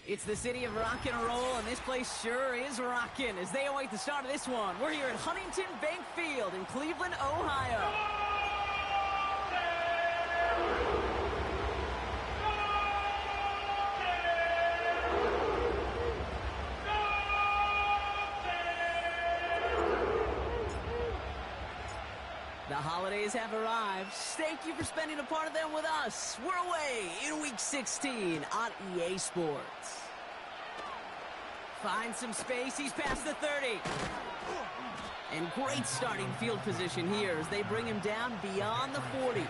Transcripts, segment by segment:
It's the city of rock and roll, and this place sure is rocking as they await the start of this one. We're here at Huntington Bank Field in Cleveland, Ohio. The holidays have arrived. Thank you for spending a part of them with us. We're away in Week 16 on EA Sports. Finds some space. He's past the 30. And great starting field position here as they bring him down beyond the 40.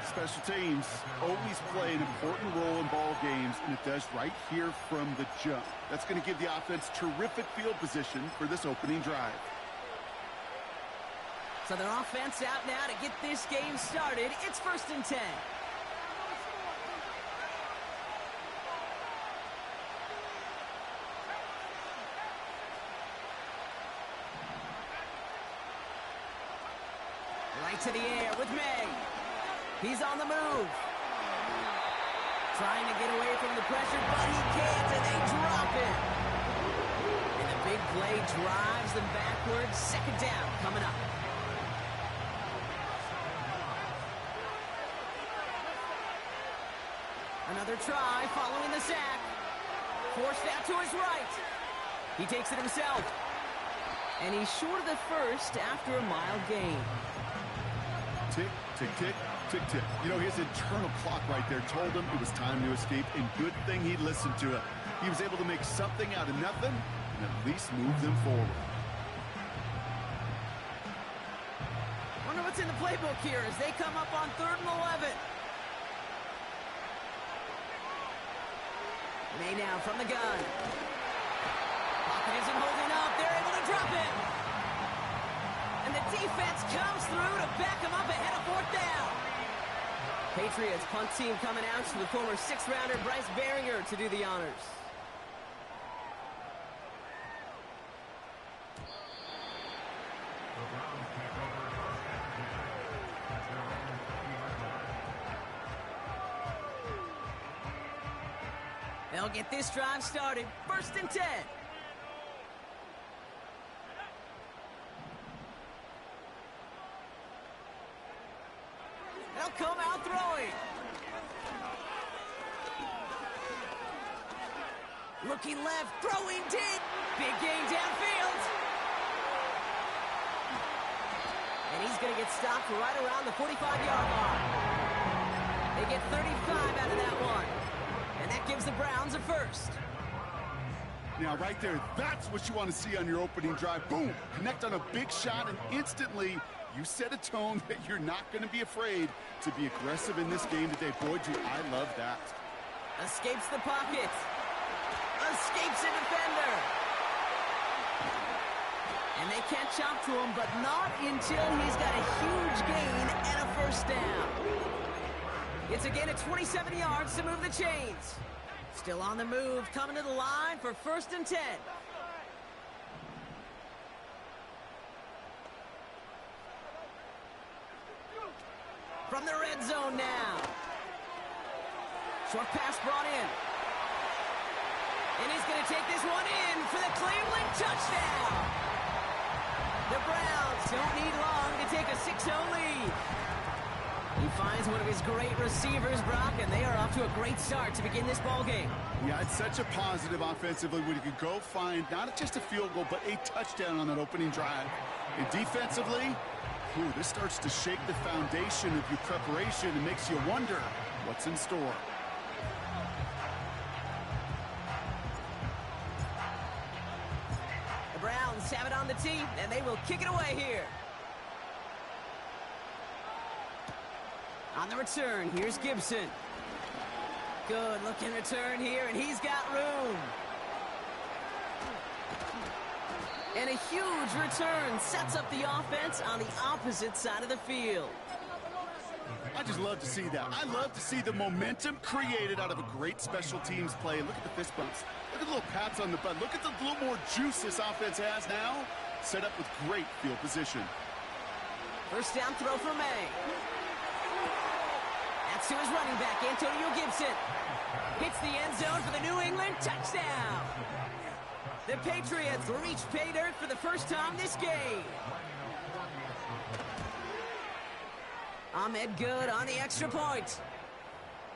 Special teams always play an important role in ball games, and it does right here from the jump. That's going to give the offense terrific field position for this opening drive. So their offense out now to get this game started. It's 1st and 10. Right to the air with May. He's on the move. Trying to get away from the pressure, but he can't, and they drop it. And the big play drives them backwards. 2nd down coming up. Another try following the sack. Forced out to his right. He takes it himself. And he's short of the first after a mile gain. Tick, tick, tick, tick, tick. You know, his internal clock right there told him it was time to escape, and good thing he listened to it. He was able to make something out of nothing and at least move them forward. Wonder what's in the playbook here as they come up on 3rd and 11. May now from the gun. Pocket isn't holding up. They're able to drop it. And the defense comes through to back them up ahead of 4th down. Patriots punt team coming out to the former 6th-rounder Bryce Baringer to do the honors. They'll get this drive started. 1st and 10. They'll come out throwing. Looking left, throwing deep. Big gain downfield. And he's going to get stopped right around the 45-yard line. They get 35 out of that one. And that gives the Browns a 1st. Now, right there, that's what you want to see on your opening drive. Boom! Connect on a big shot, and instantly, you set a tone that you're not going to be afraid to be aggressive in this game today. Boy, do I love that. Escapes the pocket. Escapes a defender. And they catch up to him, but not until he's got a huge gain and a 1st down. It's again at 27 yards to move the chains. Still on the move, coming to the line for 1st and 10. From the red zone now. Short pass brought in. And he's going to take this one in for the Cleveland touchdown. The Browns don't need long to take a 6-0 lead. He finds one of his great receivers, Brock, and they are off to a great start to begin this ball game. Yeah, it's such a positive offensively when you can go find not just a field goal, but a touchdown on that opening drive. And defensively, this starts to shake the foundation of your preparation and makes you wonder what's in store. The Browns have it on the tee, and they will kick it away here. On the return, here's Gibson. Good looking return here, and he's got room. And a huge return sets up the offense on the opposite side of the field. I just love to see that. I love to see the momentum created out of a great special teams play. Look at the fist bumps. Look at the little pats on the butt. Look at the little more juice this offense has now. Set up with great field position. 1st down throw for May. That's to his running back, Antonio Gibson. Hits the end zone for the New England touchdown. The Patriots reach pay dirt for the first time this game. Ahmed good on the extra point.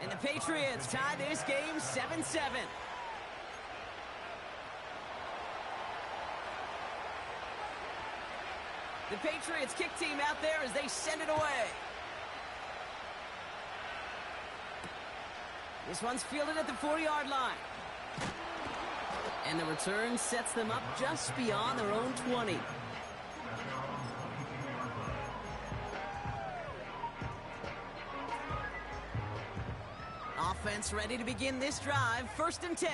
And the Patriots tie this game 7-7. The Patriots kick team out there as they send it away. This one's fielded at the 4-yard line. And the return sets them up just beyond their own 20. Offense ready to begin this drive. 1st and 10.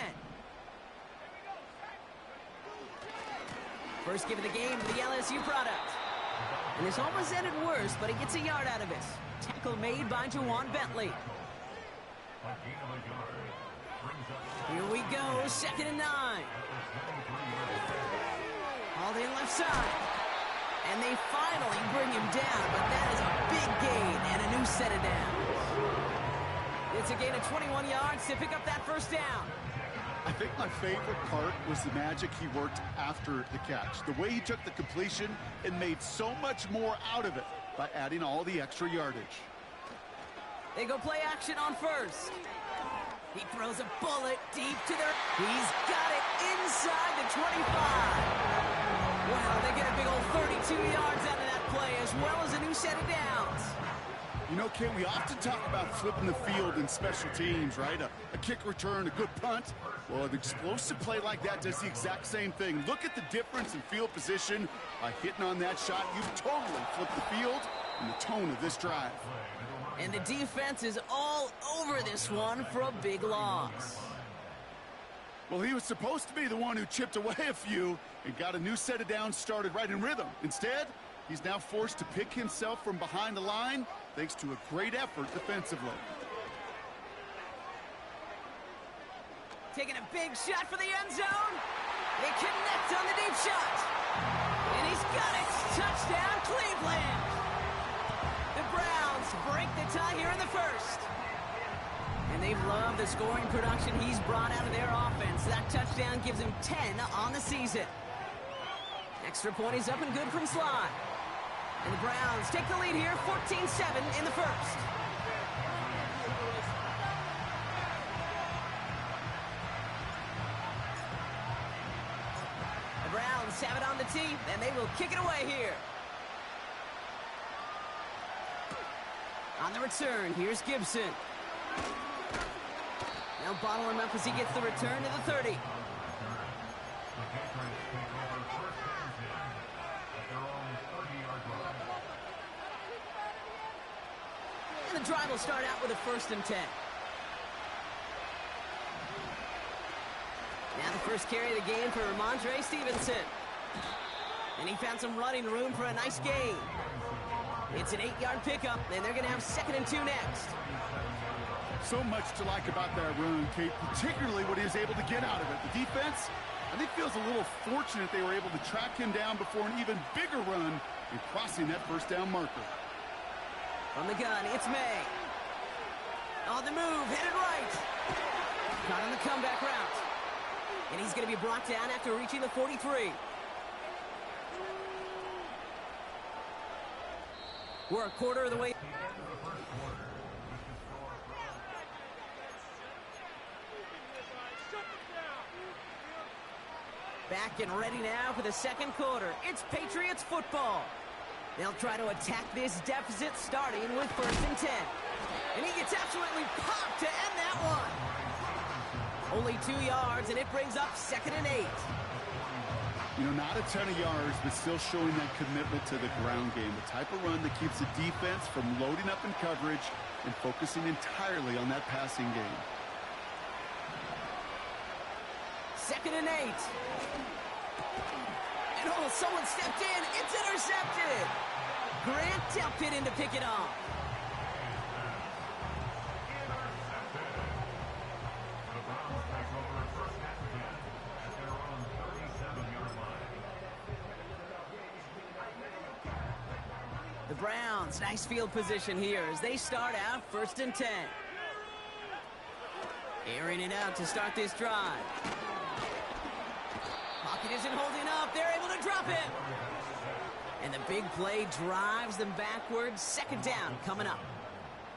First give of the game to the LSU product. And this almost ended worse, but he gets a yard out of it. Tackle made by Jawan Bentley. Here we go, 2nd and 9. Hauled in left side. And they finally bring him down, but that is a big gain and a new set of downs. It's a gain of 21 yards to pick up that 1st down. I think my favorite part was the magic he worked after the catch. The way he took the completion and made so much more out of it by adding all the extra yardage. They go play action on 1st. He throws a bullet deep to their... He's got it inside the 25. Wow, they get a big old 32 yards out of that play, as well as a new set of downs. You know, Ken, we often talk about flipping the field in special teams, right? A kick return, a good punt. Well, an explosive play like that does the exact same thing. Look at the difference in field position. By hitting on that shot, you've totally flipped the field and the tone of this drive. And the defense is all over this one for a big loss. Well, he was supposed to be the one who chipped away a few and got a new set of downs started right in rhythm. Instead, he's now forced to pick himself from behind the line thanks to a great effort defensively. Taking a big shot for the end zone. They connect on the deep shot. And he's got it. Touchdown, Cleveland. The Browns break the tie here in the 1st. And they've loved the scoring production he's brought out of their offense. That touchdown gives him 10 on the season. Extra point is up and good from Sly. And the Browns take the lead here, 14-7 in the 1st. The Browns have it on the tee, and they will kick it away here. On the return, here's Gibson. Now bottle him up as he gets the return to the 30. And the drive will start out with a 1st and 10. Now the first carry of the game for Ramondre Stevenson. And he found some running room for a nice gain. It's an 8-yard pickup, and they're going to have 2nd and 2 next. So much to like about that run, Kate, particularly what he was able to get out of it. The defense, I think, feels a little fortunate they were able to track him down before an even bigger run in crossing that 1st down marker. From the gun, it's May. On the move, headed right. Not on the comeback route. And he's going to be brought down after reaching the 43. We're a quarter of the way. Back and ready now for the 2nd quarter. It's Patriots football. They'll try to attack this deficit starting with 1st and 10. And he gets absolutely popped to end that one. Only 2 yards, and it brings up 2nd and 8. You know, not a ton of yards, but still showing that commitment to the ground game. The type of run that keeps the defense from loading up in coverage and focusing entirely on that passing game. 2nd and 8. And oh, someone stepped in. It's intercepted. Grant Delpit in to pick it off. The Browns, nice field position here as they start out 1st and 10. Airing it out to start this drive. Pocket isn't holding up. They're able to drop it. And the big play drives them backwards. Second down coming up.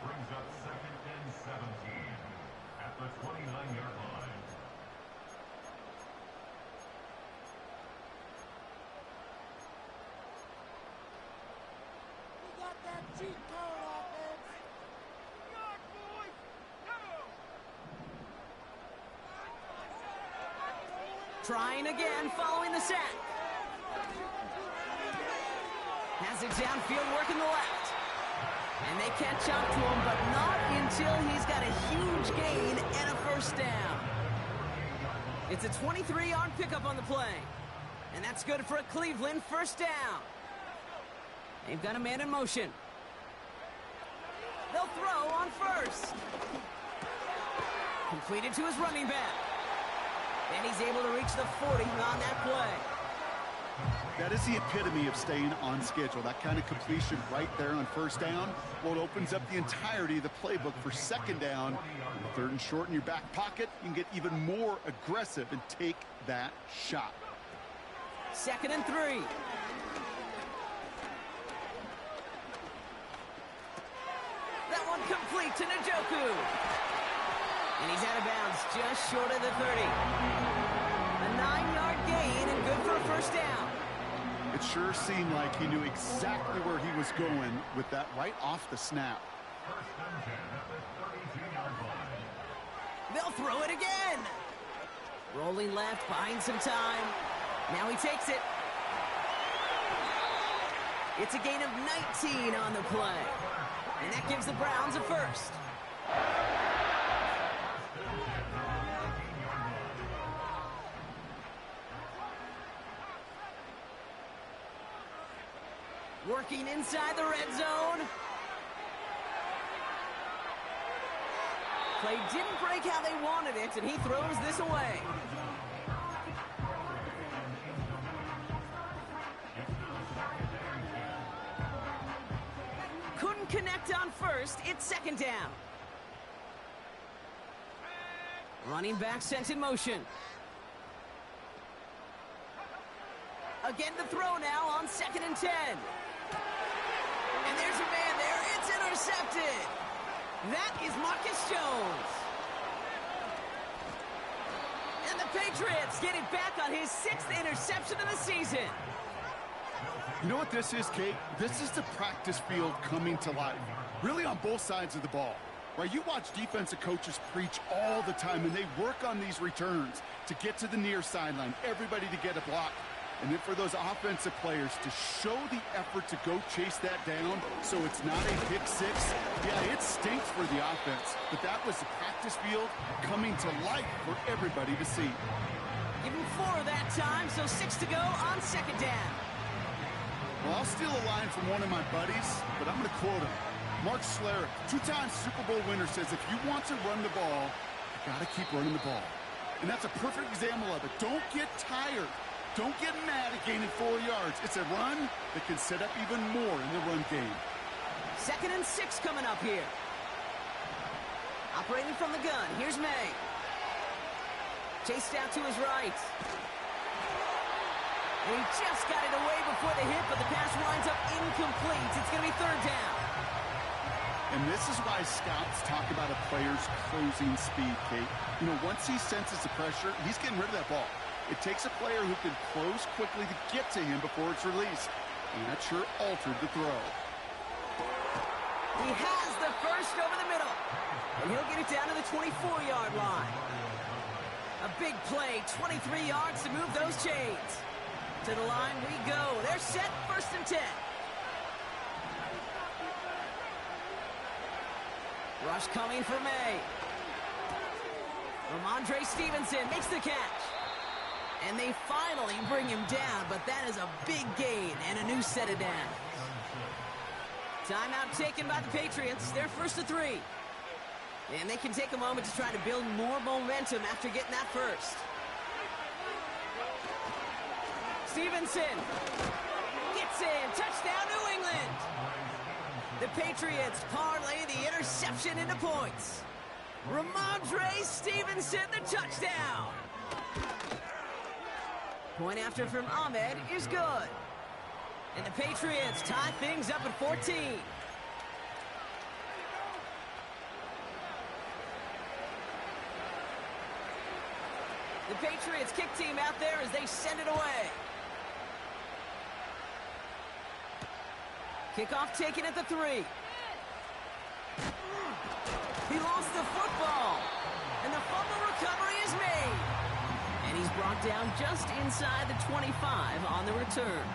Brings up 2nd and 17 at the 29-yard line. We got that cheat code offense. Yard, boys. Go. Trying again following the sack. Has it downfield working the left. And they catch up to him, but not until he's got a huge gain and a first down. It's a 23-yard pickup on the play. And that's good for a Cleveland first down. They've got a man in motion. They'll throw on first. Completed to his running back. And he's able to reach the 40 on that play. That is the epitome of staying on schedule. That kind of completion right there on first down. Well, it opens up the entirety of the playbook for second down. Third and short in your back pocket, you can get even more aggressive and take that shot. 2nd and 3. That one complete to Njoku. And he's out of bounds just short of the 30. A 9-yard gain and good for a first down. It sure seemed like he knew exactly where he was going with that right off the snap. 1st and 10 at the 32-yard line. They'll throw it again. Rolling left, buying some time. Now he takes it. It's a gain of 19 on the play. And that gives the Browns a first. Working inside the red zone. Play didn't break how they wanted it, and he throws this away. Couldn't connect on first. It's second down. Running back sent in motion. Again to throw now on 2nd and 10. And there's a man there. It's intercepted. That is Marcus Jones. And the Patriots get it back on his 6th interception of the season. You know what this is, Kate? This is the practice field coming to life. Really on both sides of the ball. Right? You watch defensive coaches preach all the time, and they work on these returns to get to the near sideline, everybody to get a block. And then for those offensive players to show the effort to go chase that down so it's not a pick six. Yeah, it stinks for the offense, but that was the practice field coming to life for everybody to see. Give him 4 that time, so 6 to go on second down. Well, I'll steal a line from one of my buddies, but I'm going to quote him. Mark Schlereth, 2-time Super Bowl winner, says if you want to run the ball, you got to keep running the ball. And that's a perfect example of it. Don't get tired. Don't get mad at gaining 4 yards. It's a run that can set up even more in the run game. 2nd and 6 coming up here. Operating from the gun, here's May. Chased out to his right. And he just got it away before the hit, but the pass winds up incomplete. It's going to be 3rd down. And this is why scouts talk about a player's closing speed, Kate. You know, once he senses the pressure, he's getting rid of that ball. It takes a player who can close quickly to get to him before it's released. And that sure altered the throw. He has the first over the middle. And he'll get it down to the 24-yard line. A big play, 23 yards to move those chains. To the line we go. They're set, 1st and 10. Rush coming for May. Ramondre Stevenson makes the catch. And they finally bring him down, but that is a big gain and a new set of downs. Timeout taken by the Patriots. They're 1st to 3. And they can take a moment to try to build more momentum after getting that first. Stevenson gets in. Touchdown, New England. The Patriots parlay the interception into points. Ramondre Stevenson, the touchdown. Point after from Ahmed is good. And the Patriots tie things up at 14. The Patriots kick team out there as they send it away. Kickoff taken at the 3. He lost the football. And the fumble recovery is made. And he's brought down just inside the 25 on the return.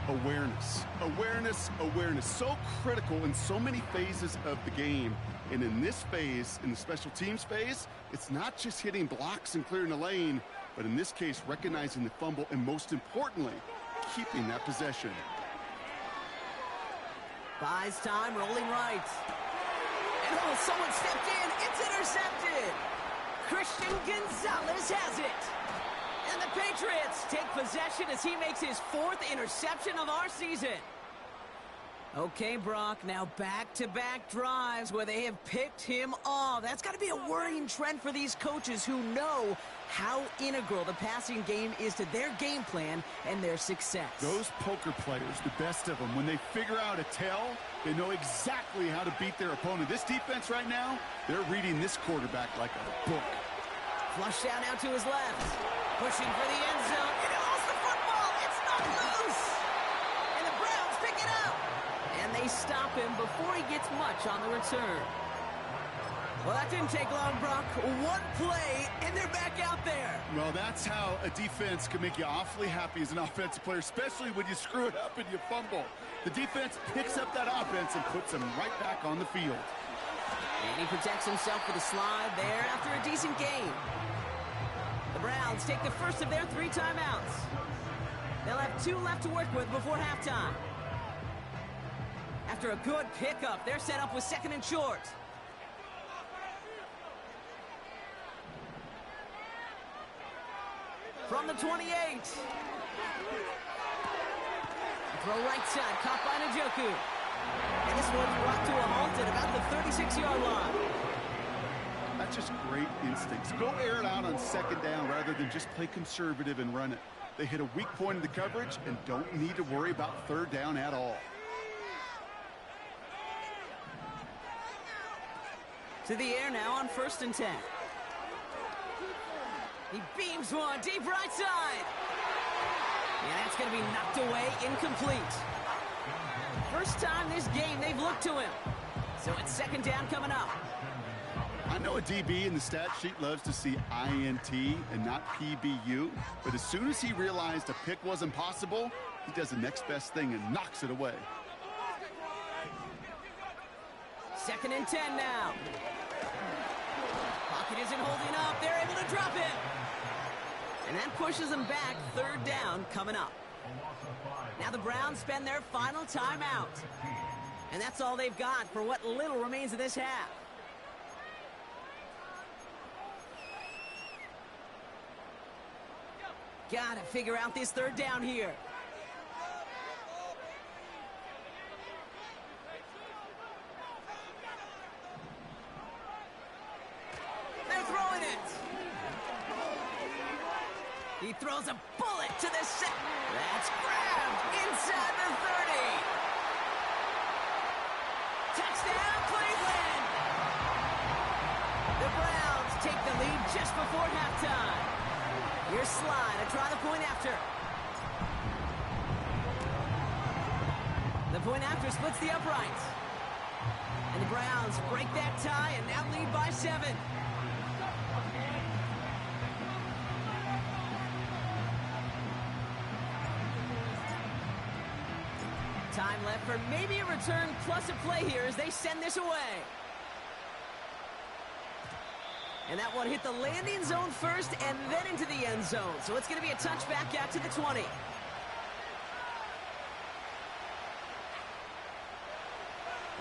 Awareness, awareness, awareness. So critical in so many phases of the game. And in this phase, in the special teams phase, it's not just hitting blocks and clearing the lane, but in this case, recognizing the fumble and most importantly, keeping that possession. Buys time, rolling right. And oh, someone stepped in. It's intercepted. Christian Gonzalez has it. And the Patriots take possession as he makes his 4th interception of our season. Okay, Brock, now back-to-back drives where they have picked him off. That's got to be a worrying trend for these coaches who know how integral the passing game is to their game plan and their success. Those poker players, the best of them, when they figure out a tell, they know exactly how to beat their opponent. This defense right now, they're reading this quarterback like a book. Flush down now to his left. Pushing for the end zone. And he lost the football. It's not loose. And the Browns pick it up. And they stop him before he gets much on the return. Well, that didn't take long, Brock. One play, and they're back out there. Well, that's how a defense can make you awfully happy as an offensive player, especially when you screw it up and you fumble. The defense picks up that offense and puts them right back on the field. And he protects himself with a slide there after a decent game. The Browns take the first of their 3 timeouts. They'll have 2 left to work with before halftime. After a good pickup, they're set up with 2nd and short. From the 28. Throw right side, caught by Njoku. And this one's brought to a halt at about the 36-yard line. That's just great instincts. Go air it out on 2nd down rather than just play conservative and run it. They hit a weak point in the coverage and don't need to worry about 3rd down at all. To the air now on 1st and 10. He beams one deep right side. And that's going to be knocked away, incomplete. First time this game they've looked to him. So it's 2nd down coming up. I know a DB in the stat sheet loves to see INT and not PBU, but as soon as he realized a pick wasn't possible, he does the next best thing and knocks it away. 2nd and 10 now. Pocket isn't holding up. They're able to drop it. And that pushes them back. 3rd down coming up. Now the Browns spend their final timeout. And that's all they've got for what little remains of this half. Gotta figure out this 3rd down here. They're throwing it. He throws a bullet to the set. That's grabbed inside the 30. Touchdown, Cleveland. The Browns take the lead just before halftime. Here's Slide to try the point after. The point after splits the uprights. And the Browns break that tie and now lead by 7. Time left for maybe a return plus a play here as they send this away. And that one hit the landing zone first and then into the end zone. So it's going to be a touchback out to the 20.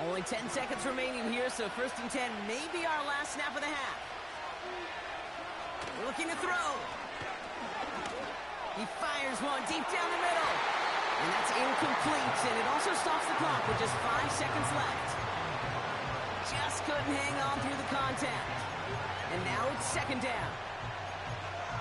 Only 10 seconds remaining here, so 1st and 10 may be our last snap of the half. Looking to throw. He fires one deep down the middle. And that's incomplete, and it also stops the clock with just 5 seconds left. Just couldn't hang on through the contact. second down.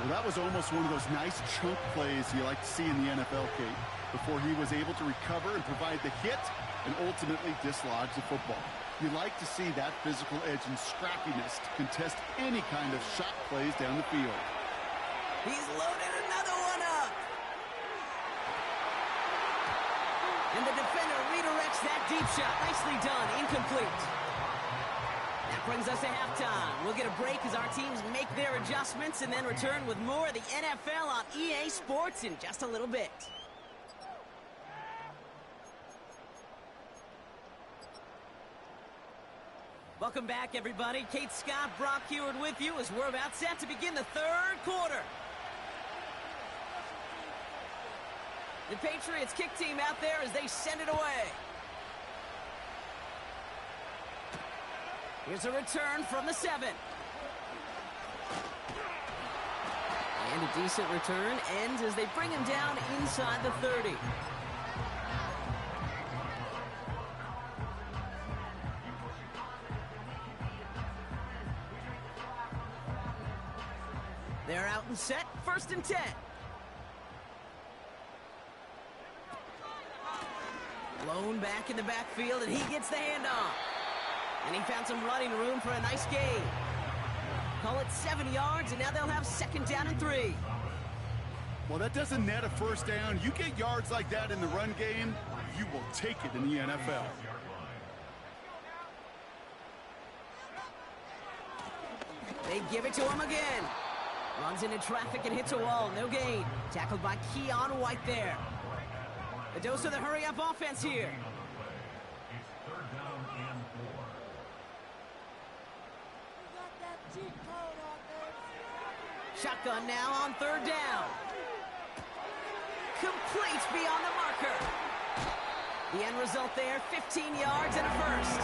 Well, that was almost one of those nice chunk plays you like to see in the NFL, Kate, before he was able to recover and provide the hit and ultimately dislodge the football. You like to see that physical edge and scrappiness to contest any kind of shot plays down the field. He's loaded another one up. And the defender redirects that deep shot. Nicely done. Incomplete. That brings us to halftime. We'll get a break as our teams make their adjustments and then return with more of the NFL on EA Sports in just a little bit. Welcome back, everybody. Kate Scott, Brock Heward with you as we're about set to begin the third quarter. The Patriots kick team out there as they send it away. Here's a return from the 7. And a decent return ends as they bring him down inside the 30. They're out and set, 1st and 10. Blown back in the backfield, and he gets the handoff. And he found some running room for a nice gain. Call it 7 yards, and now they'll have 2nd down and 3. Well, that doesn't net a 1st down. You get yards like that in the run game, you will take it in the NFL. They give it to him again. Runs into traffic and hits a wall. No gain. Tackled by Keon White there. A dose of the hurry-up offense here. It's 3rd down and 4. You got that cheat code offense. Shotgun now on 3rd down. Complete beyond the marker. The end result there, 15 yards and a 1st.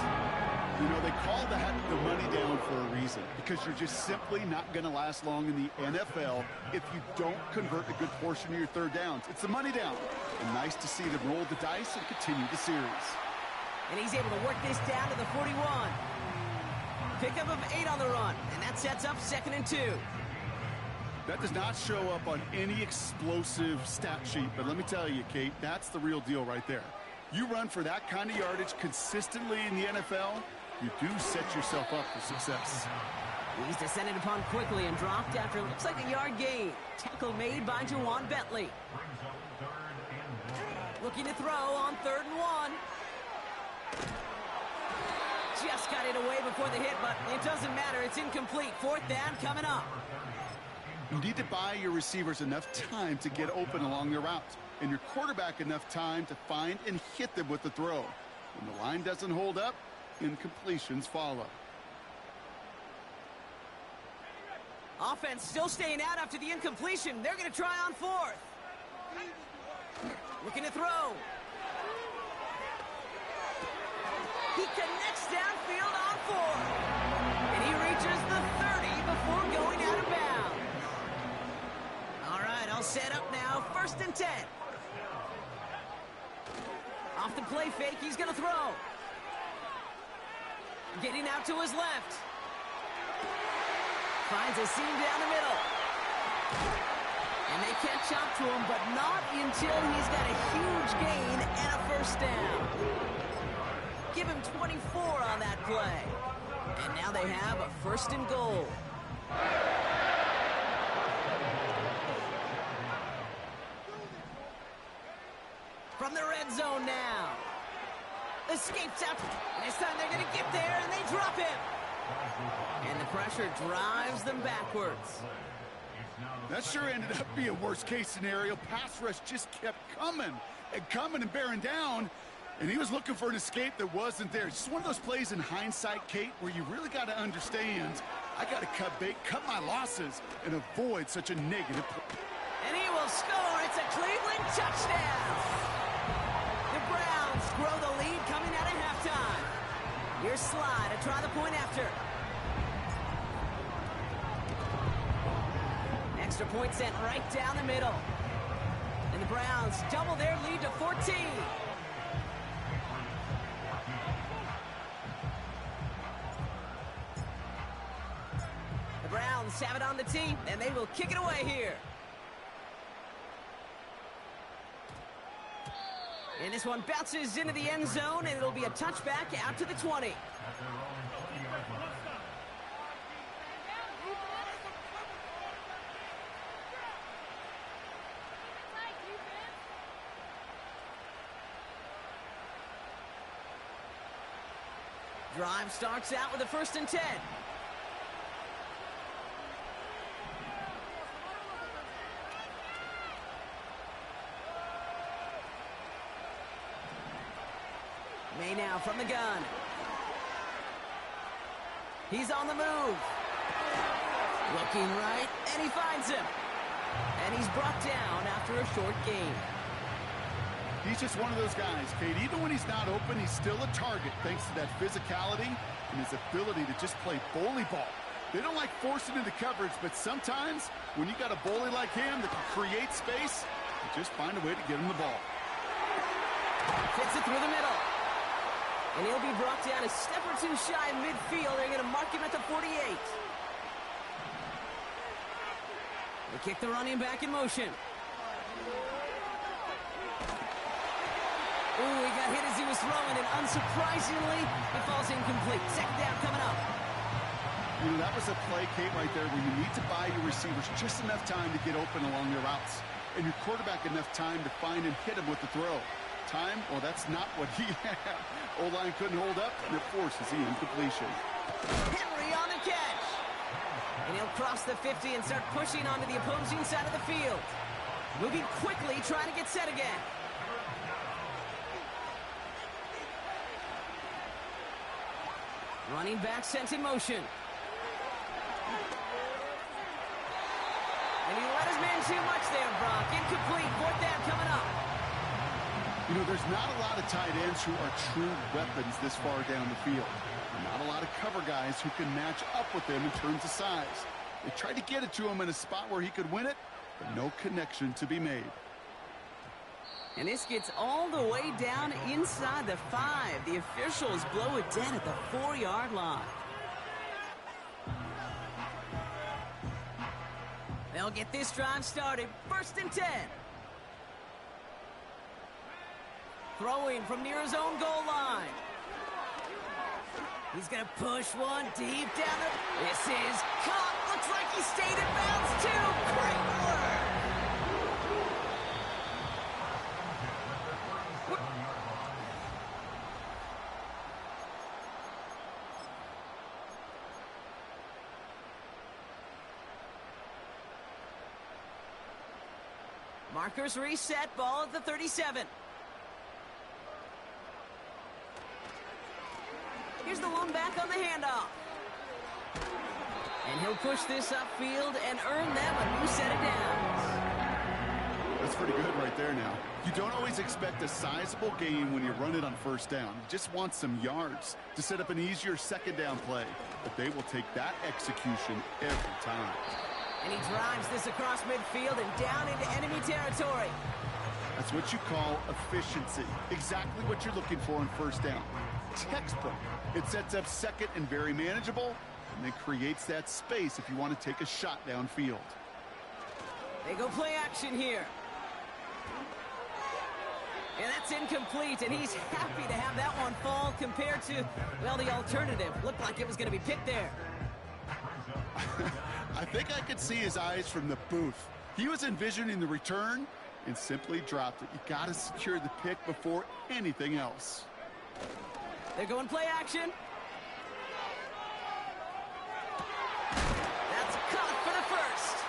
You know, they call that the money down for a reason, because you're just simply not going to last long in the NFL if you don't convert a good portion of your 3rd downs. It's the money down. And nice to see them roll the dice and continue the series. And he's able to work this down to the 41. Pickup of 8 on the run, and that sets up 2nd and 2. That does not show up on any explosive stat sheet, but let me tell you, Kate, that's the real deal right there. You run for that kind of yardage consistently in the NFL, you do set yourself up for success. He's descended upon quickly and dropped after it looks like a yard gain. Tackle made by Jawan Bentley. Looking to throw on 3rd and 1. Just got it away before the hit, but it doesn't matter. It's incomplete. 4th down coming up. You need to buy your receivers enough time to get open along their route, and your quarterback enough time to find and hit them with the throw. When the line doesn't hold up, incompletions follow. Offense still staying out after the incompletion. They're going to try on 4th. Looking to throw. He connects downfield on 4th. And he reaches the 30 before going out of bounds. All right, I'll set up now. 1st and 10. Off the play fake, he's going to throw. Getting out to his left. Finds a seam down the middle. And they catch up to him, but not until he's got a huge gain and a 1st down. Give him 24 on that play. And now they have a 1st and goal. From the red zone now. Escapes out. This time they're going to get there, and they drop him. And the pressure drives them backwards. That sure ended up being a worst-case scenario. Pass rush just kept coming and bearing down, and he was looking for an escape that wasn't there. It's just one of those plays in hindsight, Kate, where you really got to understand, I got to cut bait, cut my losses, and avoid such a negative play. And he will score. It's a Cleveland touchdown. The Browns grow the lead coming out of halftime. Here's Sly to try the point after. Extra point sent right down the middle. And the Browns double their lead to 14. The Browns have it on the tee, and they will kick it away here. And this one bounces into the end zone, and it'll be a touchback out to the 20. Drive starts out with a 1st and 10. May now from the gun. He's on the move. Looking right, and he finds him. And he's brought down after a short gain. He's just one of those guys, Kate. Even when he's not open, he's still a target thanks to that physicality and his ability to just play bully ball. They don't like forcing into coverage, but sometimes when you got a bully like him that can create space, you just find a way to get him the ball. Fits it through the middle. And he'll be brought down a step or two shy of midfield. They're going to mark him at the 48. They kick the running back in motion. Ooh, he got hit as he was throwing, and unsurprisingly, it falls incomplete. 2nd down coming up. You know, that was a play, Kate, right there where you need to buy your receivers just enough time to get open along their routes. And your quarterback enough time to find and hit him with the throw. Time? Well, that's not what he had. O-line couldn't hold up, and it forces the incompletion. Henry on the catch. And he'll cross the 50 and start pushing onto the opposing side of the field. Moving quickly, trying to get set again. Running back sent in motion. And he let his man too much there, Brock. Incomplete. 4th down coming up. You know, there's not a lot of tight ends who are true weapons this far down the field. Not a lot of cover guys who can match up with them in terms of size. They tried to get it to him in a spot where he could win it, but no connection to be made. And this gets all the way down inside the 5. The officials blow it dead at the 4-yard line. They'll get this drive started. 1st and 10. Throwing from near his own goal line. He's going to push one deep down the... This is caught. Looks like he stayed in bounds, too. Great work. Markers reset. Ball at the 37. Here's the one back on the handoff. And he'll push this upfield and earn them a new set of downs. That's pretty good right there now. You don't always expect a sizable gain when you run it on 1st down. You just want some yards to set up an easier 2nd down play. But they will take that execution every time. And he drives this across midfield and down into enemy territory. That's what you call efficiency. Exactly what you're looking for on 1st down. Textbook. It sets up 2nd and very manageable, and then creates that space if you want to take a shot downfield. They go play action here. And that's incomplete, and he's happy to have that one fall compared to, well, the alternative. Looked like it was going to be picked there. I think I could see his eyes from the booth. He was envisioning the return and simply dropped it. You got to secure the pick before anything else. They're going play action. That's caught for the 1st.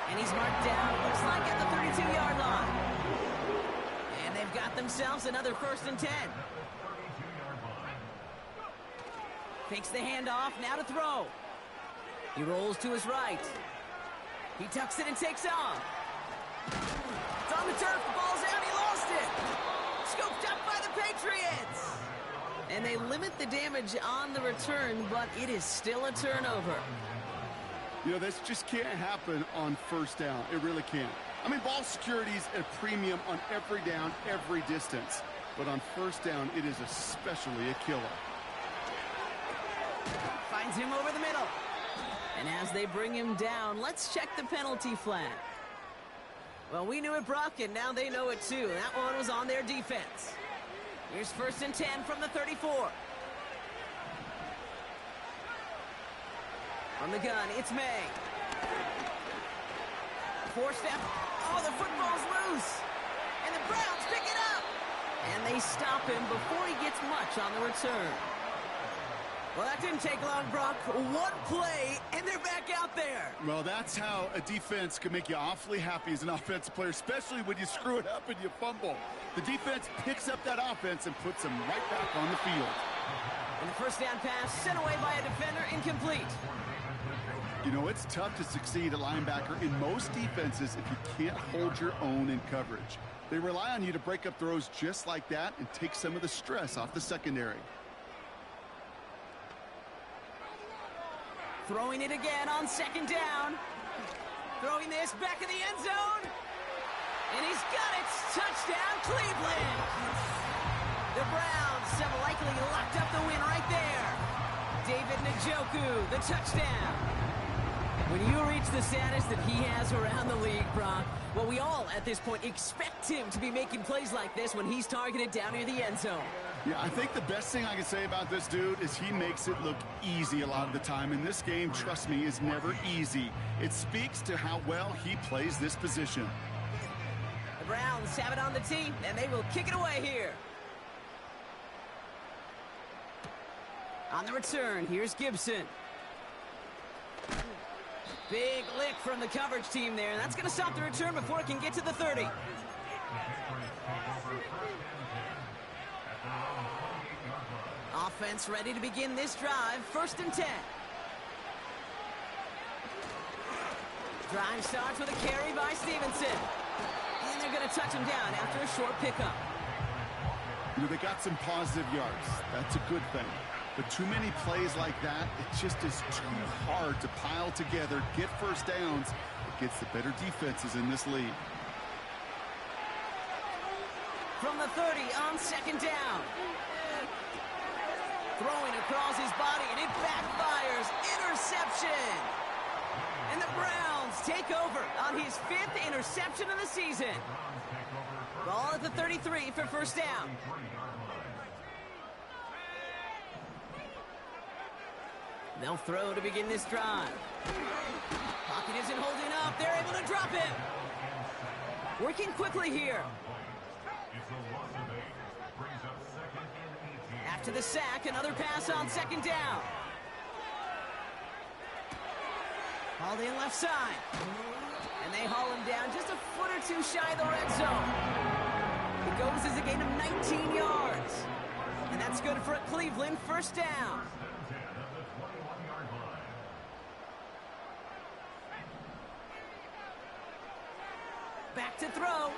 And he's marked down, looks like at the 32-yard line. And they've got themselves another 1st and 10. Takes the handoff, now to throw. He rolls to his right. He tucks it and takes off. It's on the turf, the ball's out, he lost it. Scooped up by the Patriots. And they limit the damage on the return, but it is still a turnover. You know, this just can't happen on 1st down. It really can't. I mean, ball security is at a premium on every down, every distance. But on 1st down, it is especially a killer. Finds him over the middle. And as they bring him down. Let's check the penalty flag. Well, we knew it, Brock, and now they know it too. That one was on their defense. Here's 1st and 10 from the 34. On the gun, it's May. 4-step. Oh, the football's loose. And the Browns pick it up. And they stop him before he gets much on the return. Well, that didn't take long, Brock. One play, and they're back out there. Well, that's how a defense can make you awfully happy as an offensive player, especially when you screw it up and you fumble. The defense picks up that offense and puts them right back on the field. And the 1st down pass sent away by a defender, incomplete. You know, it's tough to succeed at linebacker in most defenses if you can't hold your own in coverage. They rely on you to break up throws just like that and take some of the stress off the secondary. Throwing it again on 2nd down. Throwing this back in the end zone. And he's got it. Touchdown, Cleveland. The Browns have likely locked up the win right there. David Njoku, the touchdown. When you reach the status that he has around the league, Brock, well, we all at this point expect him to be making plays like this when he's targeted down near the end zone. Yeah, I think the best thing I can say about this dude is he makes it look easy a lot of the time. And this game, trust me, is never easy. It speaks to how well he plays this position. The Browns have it on the tee, and they will kick it away here. On the return, here's Gibson. Big lick from the coverage team there, and that's going to stop the return before it can get to the 30. Offense ready to begin this drive. 1st and 10. Drive starts with a carry by Stevenson. And they're going to touch him down after a short pickup. You know, they got some positive yards. That's a good thing. But too many plays like that, it just is too hard to pile together, get 1st downs against the better defenses in this league. From the 30 on 2nd down. Throwing across his body, and it backfires. Interception. And the Browns take over on his 5th interception of the season. Ball at the 33 for 1st down. They'll throw to begin this drive. Pocket isn't holding up. They're able to drop him. Working quickly here. After the sack, another pass on 2nd down. Hauled in left side. And they haul him down just a foot or two shy of the red zone. It goes as a gain of 19 yards. And that's good for a Cleveland 1st down. Back to throw.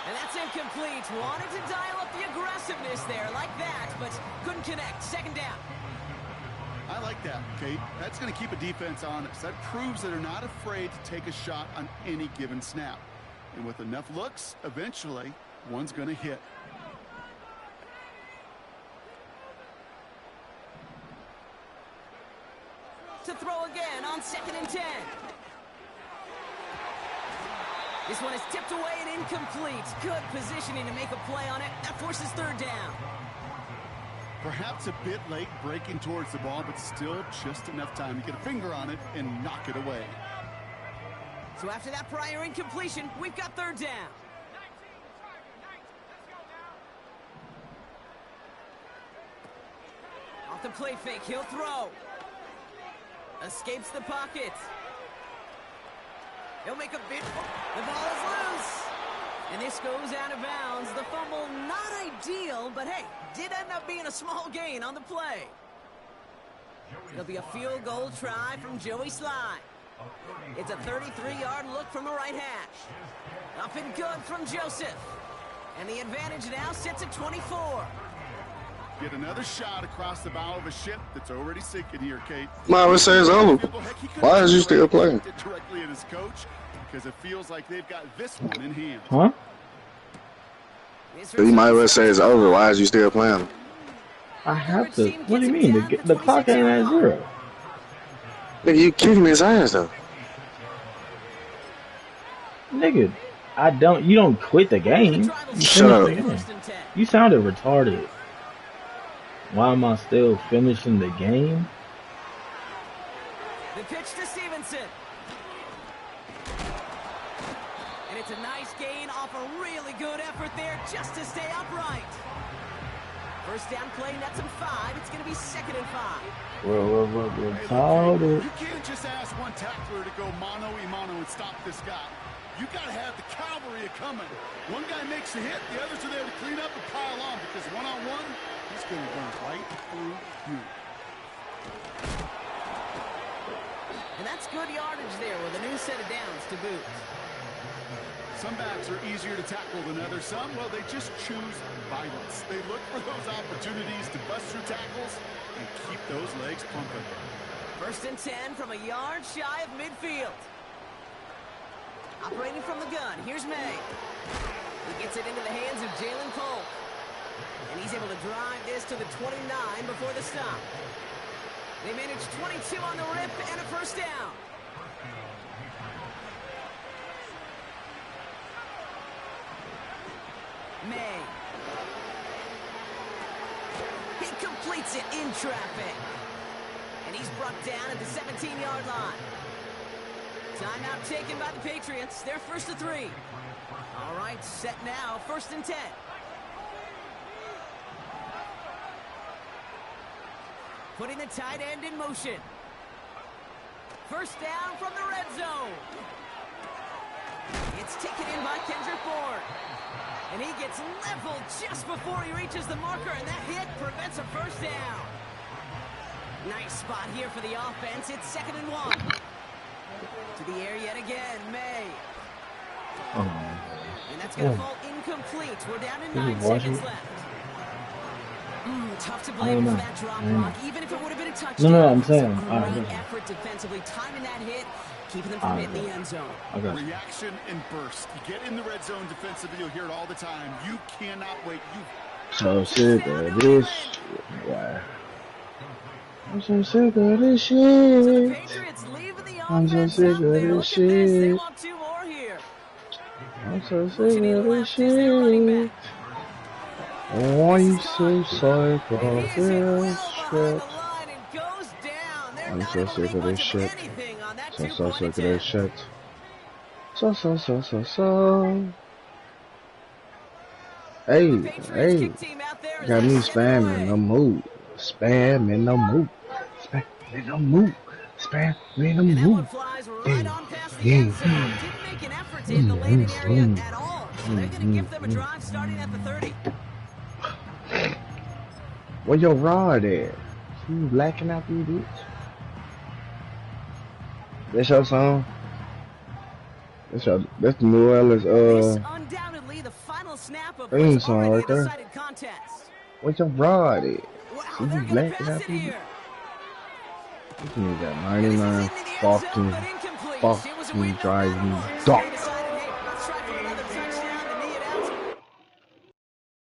And that's incomplete. Wanted to dial up the aggressiveness there like that, but couldn't connect. 2nd down. I like that, Kate. That's going to keep a defense honest. That proves that they're not afraid to take a shot on any given snap. And with enough looks, eventually, one's going to hit. To throw again on 2nd and 10. This one is tipped away and incomplete. Good positioning to make a play on it. That forces 3rd down. Perhaps a bit late breaking towards the ball, but still just enough time to get a finger on it and knock it away. So after that prior incompletion, we've got 3rd down. Off the play fake, he'll throw. Escapes the pocket. He'll make a big... The ball is loose. And this goes out of bounds. The fumble, not ideal, but hey, did end up being a small gain on the play. It'll be a field goal try from Joey Sly. It's a 33-yard look from the right hash. Up and good from Joseph. And the advantage now sits at 24. Get another shot across the bow of a ship that's already sinking here, Kate. Might as well say it's over. Why is you still playing? Directly at his coach, because it feels like they've got this one in hand. Huh? You might as well say it's over. Why is you still playing? I have to. What do you mean? The clock ain't at 0. Nigga, you kicking his ass though. Nigga, you don't quit the game. You Shut finish up. the game. You sounded retarded. Why am I still finishing the game? The pitch to Stevenson. And it's a nice gain off a really good effort there just to stay upright. First down play, nets him 5. It's going to be 2nd and 5. Retarded. You can't just ask one tackler to go mano-a-mano and stop this guy. You got to have the cavalry coming. One guy makes a hit, the others are there to clean up and pile on because one-on-one, he's going to run right through you. And that's good yardage there with a new set of downs to boot. Some backs are easier to tackle than others. Some, well, they just choose violence. They look for those opportunities to bust through tackles and keep those legs pumping. 1st and 10 from a yard shy of midfield. Operating from the gun, here's May. He gets it into the hands of Jalen Cole. And he's able to drive this to the 29 before the stop. They manage 22 on the rip and a 1st down. May. He completes it in traffic. And he's brought down at the 17-yard line. Timeout taken by the Patriots. They're 1st and 3. All right, set now, 1st and 10. Putting the tight end in motion. 1st down from the red zone. It's taken in by Kendrick Bourne. And he gets leveled just before he reaches the marker, and that hit prevents a 1st down. Nice spot here for the offense. It's 2nd and 1. To the air yet again, May. Oh. And that's going to fall incomplete. We're down to 9 seconds left. Tough to blame for that drop block, even if it would have been a touchdown. No, I'm saying. Great effort defensively, timing that hit, keeping them from hitting the end zone. Reaction and burst. You get in the red zone defensively, you'll hear it all the time. You cannot wait. So sick of this shit. Yeah. I'm so sick of this shit. So the Patriots leaving the I'm so offense sick up. of They this look at this. They shit. want 2 more here. I'm so sick Motioning of this left is their running shit. back. Why you so psycho And of he is hit well this behind shit? the line and goes down. They're I'm not so able to sick make of this much of shit. anything on that So two-point sick of this attempt. shit. So. Hey, The Patriots hey. kick team out there as Got they me send it spamming away. the move. Spamming the move. Spamming the move. Spamming the And that one move. flies right on past the end zone. Didn't make an effort to hit the landing area at all. So they're going to give them a drive starting at the 30. Where your rod at? You blacking out these bitch? That's your song? That's the New Orleans This undoubtedly the final snap of theme what's song already right a there. decided contest. Where's your rod at? Wow, See they're you going to blacking pass out it these here. bitch? You got And this is 99 into the end zone, fucking but incomplete. It was a win, no matter driving what. dog. They decide